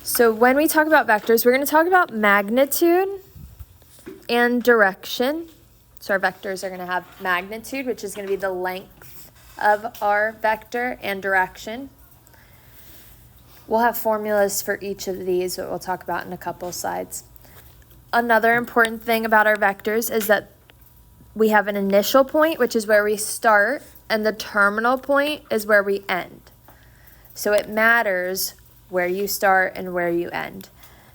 So when we talk about vectors, we're going to talk about magnitude and direction. So our vectors are going to have magnitude, which is going to be the length of our vector, and direction. We'll have formulas for each of these that we'll talk about in a couple slides. Another important thing about our vectors is that we have an initial point, which is where we start, and the terminal point is where we end. So it matters where you start and where you end.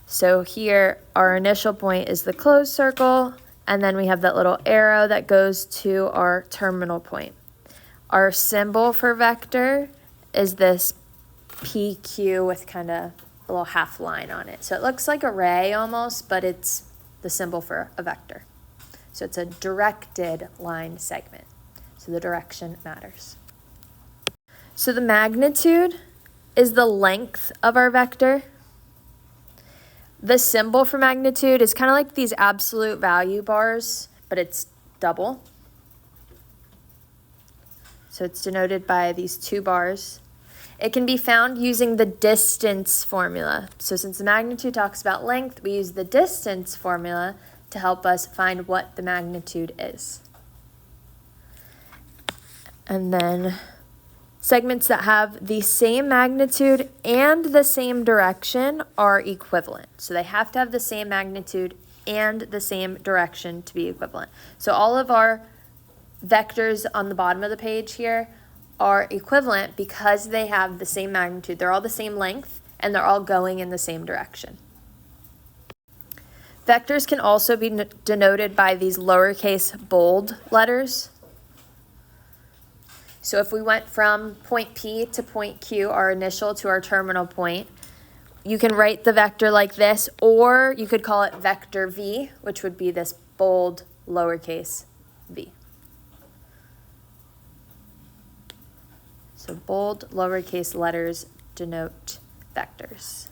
So here, our initial point is the closed circle, and then we have that little arrow that goes to our terminal point. Our symbol for vector is this PQ with kind of a little half line on it. So it looks like a ray almost, but it's the symbol for a vector. So it's a directed line segment. So the direction matters. So the magnitude is the length of our vector. The symbol for magnitude is kind of like these absolute value bars, but it's double. So it's denoted by these two bars. It can be found using the distance formula. So since the magnitude talks about length, we use the distance formula to help us find what the magnitude is. And then segments that have the same magnitude and the same direction are equivalent. So they have to have the same magnitude and the same direction to be equivalent. So all of our vectors on the bottom of the page here are equivalent because they have the same magnitude. They're all the same length, and they're all going in the same direction. Vectors can also be denoted by these lowercase bold letters. So if we went from point P to point Q, our initial to our terminal point, you can write the vector like this, or you could call it vector V, which would be this bold lowercase v. So bold lowercase letters denote vectors.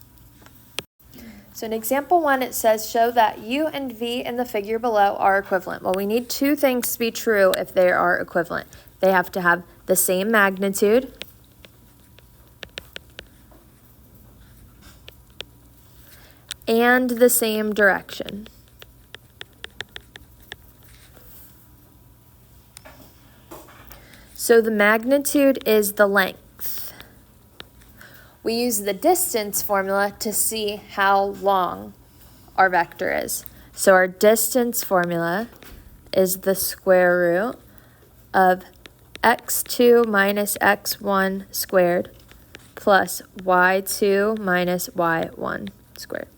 So in example 1, it says, show that u and v in the figure below are equivalent. Well, we need two things to be true if they are equivalent. They have to have the same magnitude and the same direction. So the magnitude is the length. We use the distance formula to see how long our vector is. So our distance formula is the square root of x2 minus x1 squared plus y2 minus y1 squared.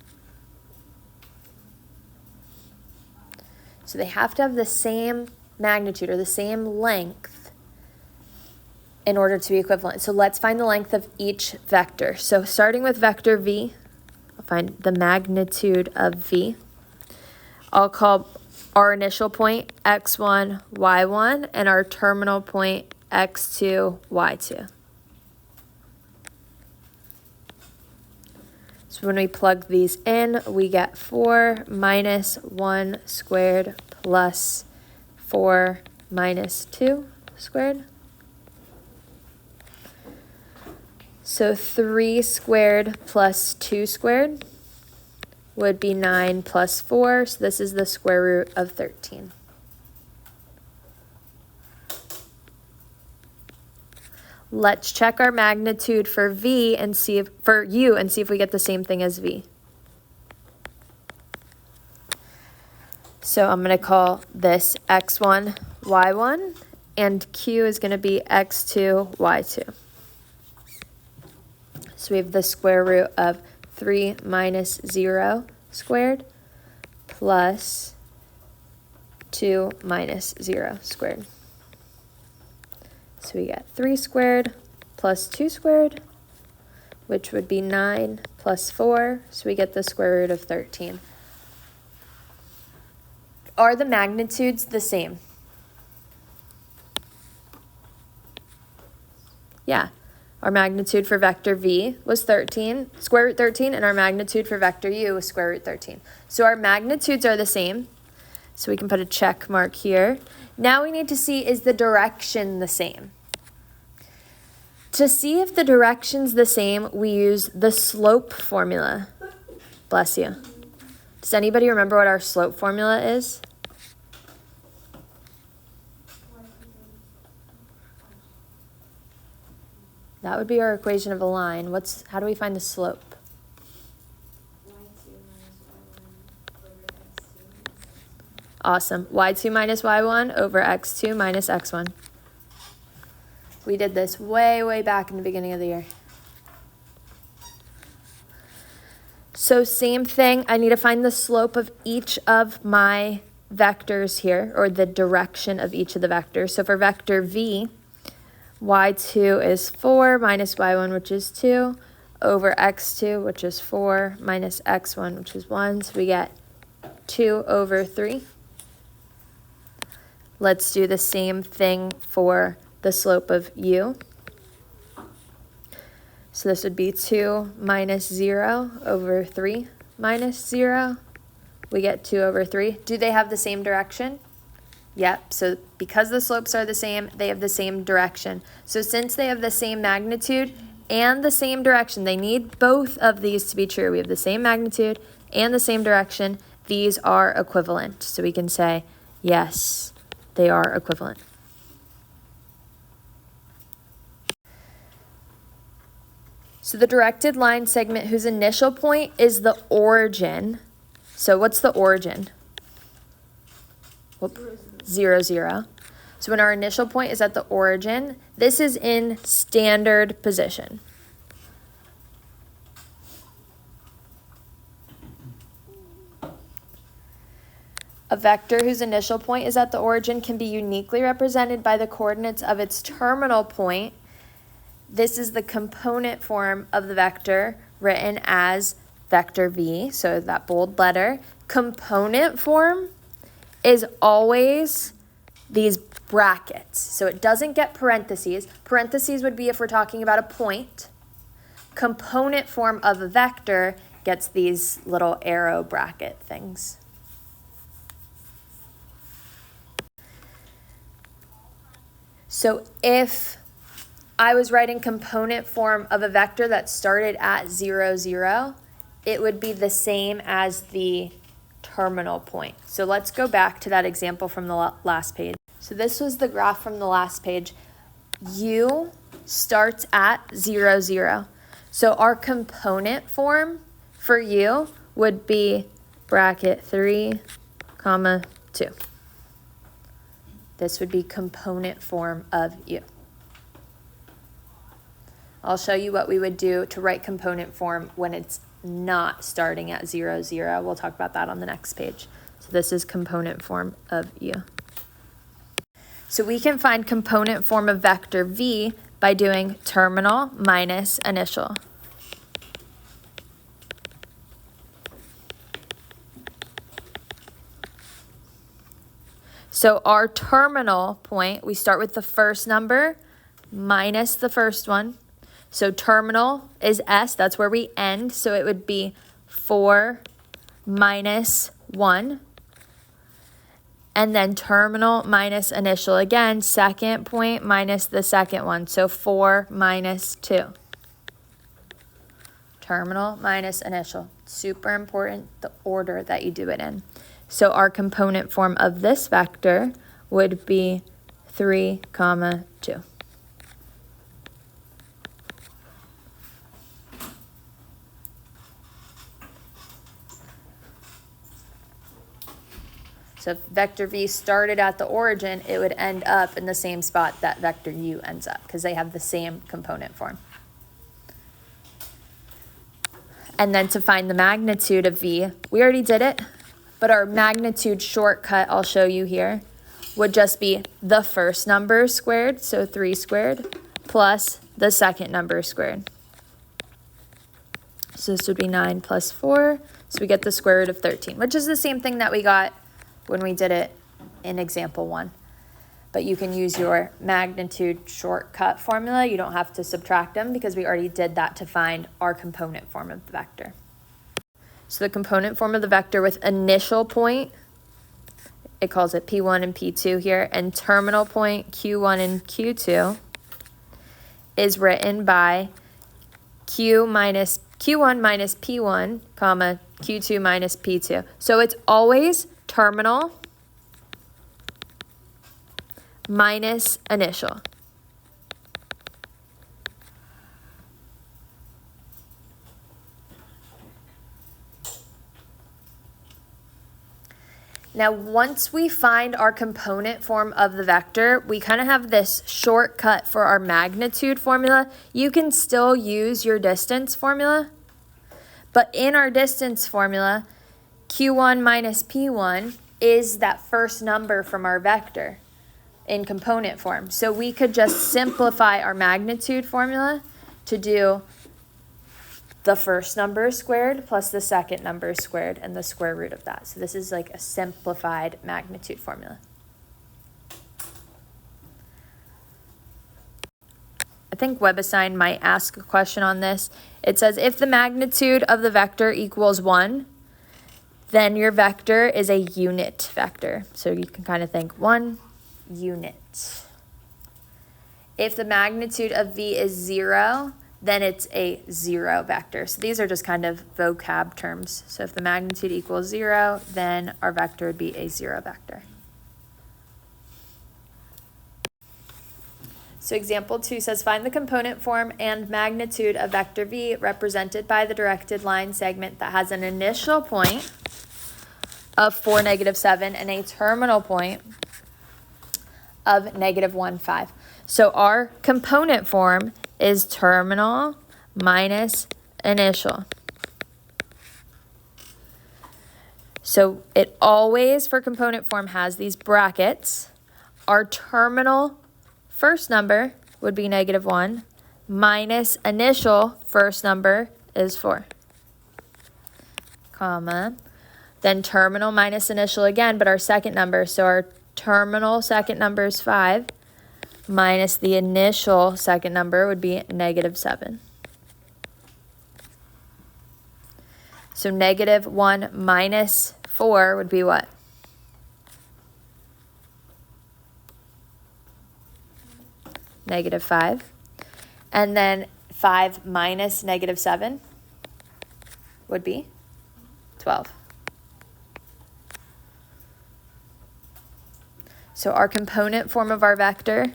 So they have to have the same magnitude or the same length in order to be equivalent. So let's find the length of each vector. So starting with vector v, I'll find the magnitude of v. I'll call our initial point x1, y1, and our terminal point x2, y2. So when we plug these in, we get 4 minus 1 squared plus 4 minus 2 squared. So 3 squared plus 2 squared would be 9 plus 4, so this is the square root of 13. Let's check our magnitude for v and see if for u and see if we get the same thing as v. So I'm going to call this x1, y1, and q is going to be x2, y2. So we have the square root of 3 minus 0 squared plus 2 minus 0 squared. So we get 3 squared plus 2 squared, which would be 9 plus 4, so we get the square root of 13. Are the magnitudes the same? Yeah. Our magnitude for vector v was 13, square root 13, and our magnitude for vector u was square root 13. So our magnitudes are the same, so we can put a check mark here. Now we need to see, is the direction the same? To see if the direction's the same, we use the slope formula. Bless you. Does anybody remember what our slope formula is? That would be our equation of a line. How do we find the slope? Awesome. y2 minus y1 over x2 minus x1. We did this way back in the beginning of the year. So same thing, I need to find the slope of each of my vectors here, or the direction of each of the vectors. So for vector v, y2 is 4 minus y1, which is 2, over x2, which is 4, minus x1, which is 1. So we get 2 over 3. Let's do the same thing for the slope of u. So this would be 2 minus 0 over 3 minus 0. We get 2 over 3. Do they have the same direction? Yep, so because the slopes are the same, they have the same direction. So since they have the same magnitude and the same direction, they need both of these to be true. We have the same magnitude and the same direction. These are equivalent. So we can say, yes, they are equivalent. So the directed line segment whose initial point is the origin. So what's the origin? 0, 0. So when our initial point is at the origin, this is in standard position. A vector whose initial point is at the origin can be uniquely represented by the coordinates of its terminal point. This is the component form of the vector written as vector v, so that bold letter. Component form is always these brackets, so it doesn't get parentheses. Parentheses would be if we're talking about a point. Component form of a vector gets these little arrow bracket things. So if I was writing component form of a vector that started at 0, 0, it would be the same as the terminal point. So let's go back to that example from the last page. So this was the graph from the last page. U starts at 0, 0. So our component form for U would be bracket 3, comma 2. This would be component form of U. I'll show you what we would do to write component form when it's not starting at 0, 0. We'll talk about that on the next page. So this is component form of U. So we can find component form of vector v by doing terminal minus initial. So our terminal point, we start with the first number minus the first one. So terminal is S, that's where we end. So it would be 4 minus 1. And then terminal minus initial again, second point minus the second one. So 4 minus 2. Terminal minus initial. Super important, the order that you do it in. So our component form of this vector would be 3, comma 2. So if vector v started at the origin, it would end up in the same spot that vector u ends up because they have the same component form. And then to find the magnitude of v, we already did it, but our magnitude shortcut I'll show you here would just be the first number squared, so 3 squared, plus the second number squared. So this would be 9 plus 4, so we get the square root of 13, which is the same thing that we got when we did it in example 1. But you can use your magnitude shortcut formula. You don't have to subtract them because we already did that to find our component form of the vector. So the component form of the vector with initial point, it calls it P1 and P2 here, and terminal point Q1 and Q2, is written by Q1 minus P1, comma, Q2 minus P2. So it's always terminal minus initial. Now, once we find our component form of the vector, we kind of have this shortcut for our magnitude formula. You can still use your distance formula, but in our distance formula, Q1 minus P1 is that first number from our vector in component form. So we could just simplify our magnitude formula to do the first number squared plus the second number squared and the square root of that. So this is like a simplified magnitude formula. I think WebAssign might ask a question on this. It says if the magnitude of the vector equals 1, then your vector is a unit vector. So you can kind of think 1 unit. If the magnitude of v is 0, then it's a 0 vector. So these are just kind of vocab terms. So if the magnitude equals 0, then our vector would be a 0 vector. So example 2 says find the component form and magnitude of vector v represented by the directed line segment that has an initial point of 4, -7 and a terminal point of -1, 5. So our component form is terminal minus initial. So it always, for component form, has these brackets. Our terminal first number would be -1 minus initial first number is 4, comma, then terminal minus initial again, but our second number, so our terminal second number is 5, minus the initial second number would be -7. So -1 minus 4 would be what? -5. And then 5 minus -7 would be 12. So our component form of our vector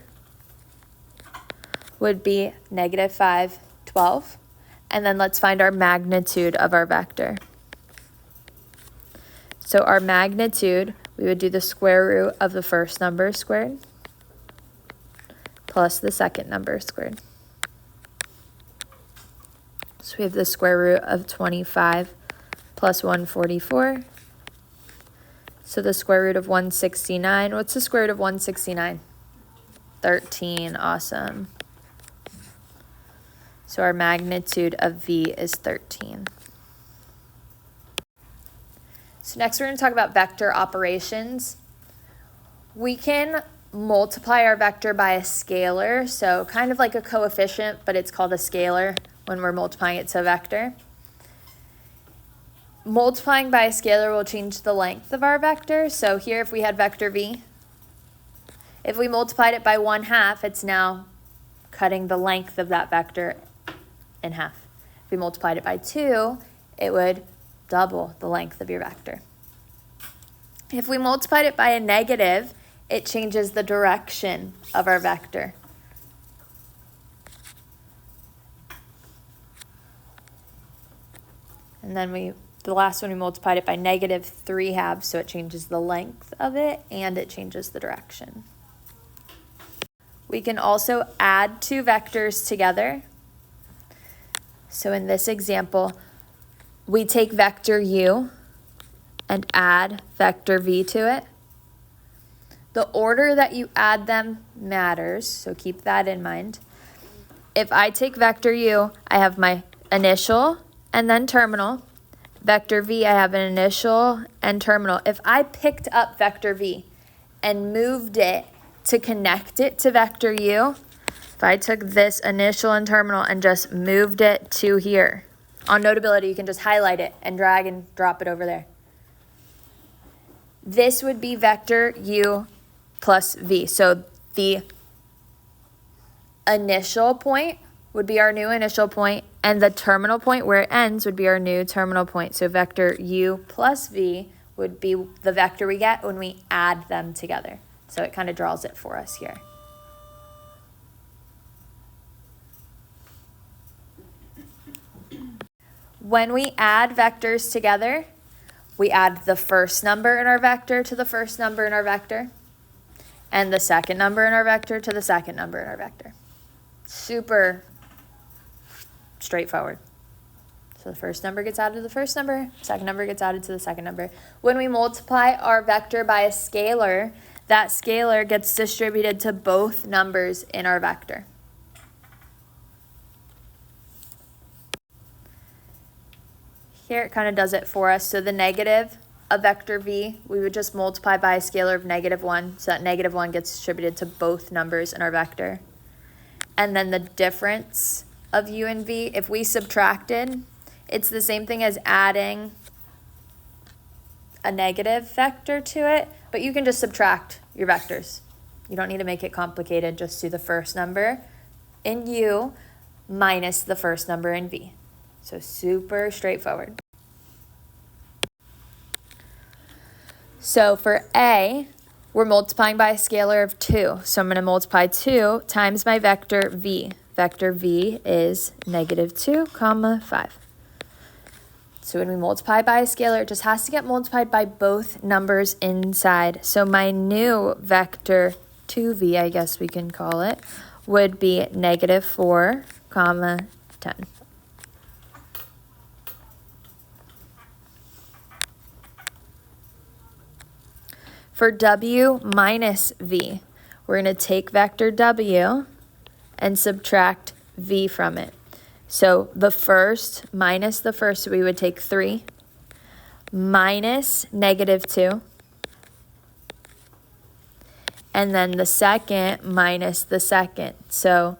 would be -5, 12. And then let's find our magnitude of our vector. So our magnitude, we would do the square root of the first number squared plus the second number squared. So we have the square root of 25 plus 144. So the square root of 169. What's the square root of 169? 13. Awesome. So our magnitude of v is 13. So next we're going to talk about vector operations. We can multiply our vector by a scalar, so kind of like a coefficient, but it's called a scalar when we're multiplying it to a vector. Multiplying by a scalar will change the length of our vector. So here if we had vector v, if we multiplied it by 1/2, it's now cutting the length of that vector in half. If we multiplied it by 2, it would double the length of your vector. If we multiplied it by a negative, it changes the direction of our vector. And then the last one we multiplied it by -3/2, so it changes the length of it and it changes the direction. We can also add two vectors together. So in this example, we take vector u and add vector v to it. The order that you add them matters, so keep that in mind. If I take vector u, I have my initial and then terminal. Vector v, I have an initial and terminal. If I picked up vector v and moved it to connect it to vector u, if I took this initial and terminal and just moved it to here, on Notability, you can just highlight it and drag and drop it over there. This would be vector u plus v. So the initial point would be our new initial point, and the terminal point where it ends would be our new terminal point. So vector u plus v would be the vector we get when we add them together. So it kind of draws it for us here. When we add vectors together, we add the first number in our vector to the first number in our vector, and the second number in our vector to the second number in our vector. Super straightforward. So the first number gets added to the first number, second number gets added to the second number. When we multiply our vector by a scalar, that scalar gets distributed to both numbers in our vector. Here it kind of does it for us. So the negative of vector v, we would just multiply by a scalar of -1, so that -1 gets distributed to both numbers in our vector. And then the difference of u and v, if we subtracted, it's the same thing as adding a negative vector to it, but you can just subtract your vectors. You don't need to make it complicated. Just do the first number in u minus the first number in v. So super straightforward. So for a, we're multiplying by a scalar of 2. So I'm going to multiply 2 times my vector v. Vector v is -2, 5. So when we multiply by a scalar, it just has to get multiplied by both numbers inside. So my new vector 2v, I guess we can call it, would be -4, 10. For w minus v, we're going to take vector w and subtract v from it. So the first minus the first, we would take 3 minus -2. And then the second minus the second. So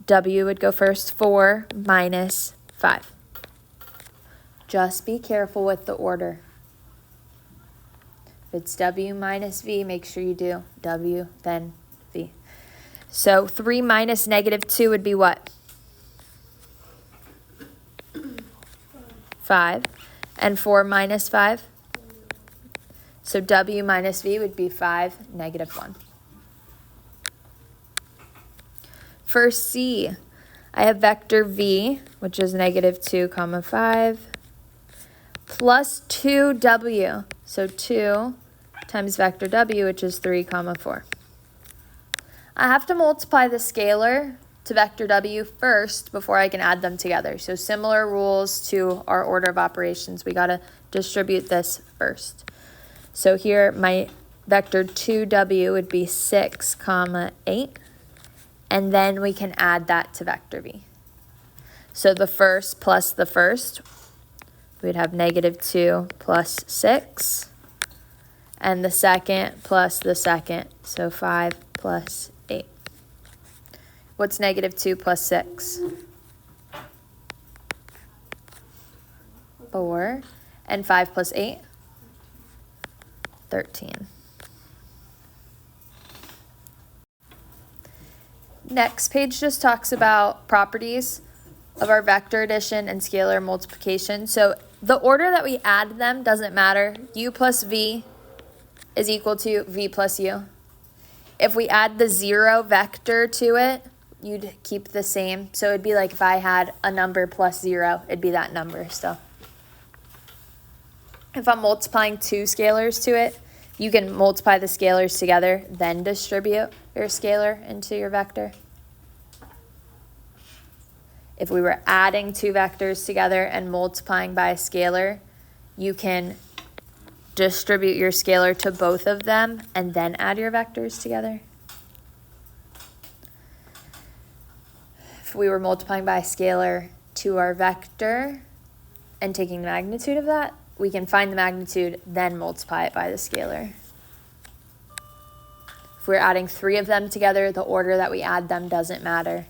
w would go first, 4 minus 5. Just be careful with the order. If it's w minus v, make sure you do w, then v. So 3 minus -2 would be what? 5. And 4 minus 5? So w minus v would be 5, -1. For c, I have vector v, which is -2, 5, plus 2w. So 2 times vector w, which is 3, 4. I have to multiply the scalar to vector w first before I can add them together. So similar rules to our order of operations. We got to distribute this first. So here my vector 2w would be 6, 8. And then we can add that to vector v. So the first plus the first, we'd have -2 plus 6. And the second plus the second, so 5 plus 8. What's -2 plus 6? 4. And 5 plus 8? 13. Next page just talks about properties of our vector addition and scalar multiplication. So the order that we add them doesn't matter. U plus v is equal to v plus u. If we add the 0 vector to it, you'd keep the same. So it'd be like if I had a number plus 0, it'd be that number still. If I'm multiplying 2 scalars to it, you can multiply the scalars together, then distribute your scalar into your vector. If we were adding 2 vectors together and multiplying by a scalar, you can distribute your scalar to both of them and then add your vectors together. If we were multiplying by a scalar to our vector and taking the magnitude of that, we can find the magnitude, then multiply it by the scalar. If we're adding 3 of them together, the order that we add them doesn't matter.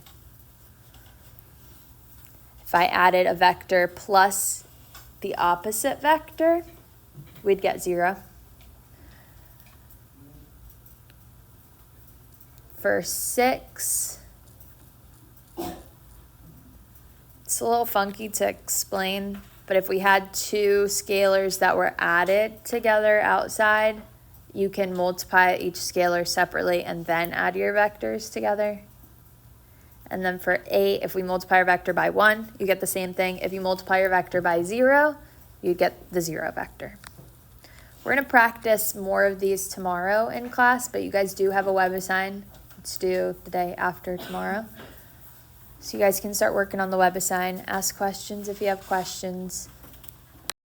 If I added a vector plus the opposite vector, we'd get 0. for 6, it's a little funky to explain, but if we had 2 scalars that were added together outside, you can multiply each scalar separately and then add your vectors together. And then for 8, if we multiply our vector by 1, you get the same thing. If you multiply your vector by 0, you get the 0 vector. We're going to practice more of these tomorrow in class, but you guys do have a web assign. It's due the day after tomorrow. So you guys can start working on the web assign. Ask questions if you have questions.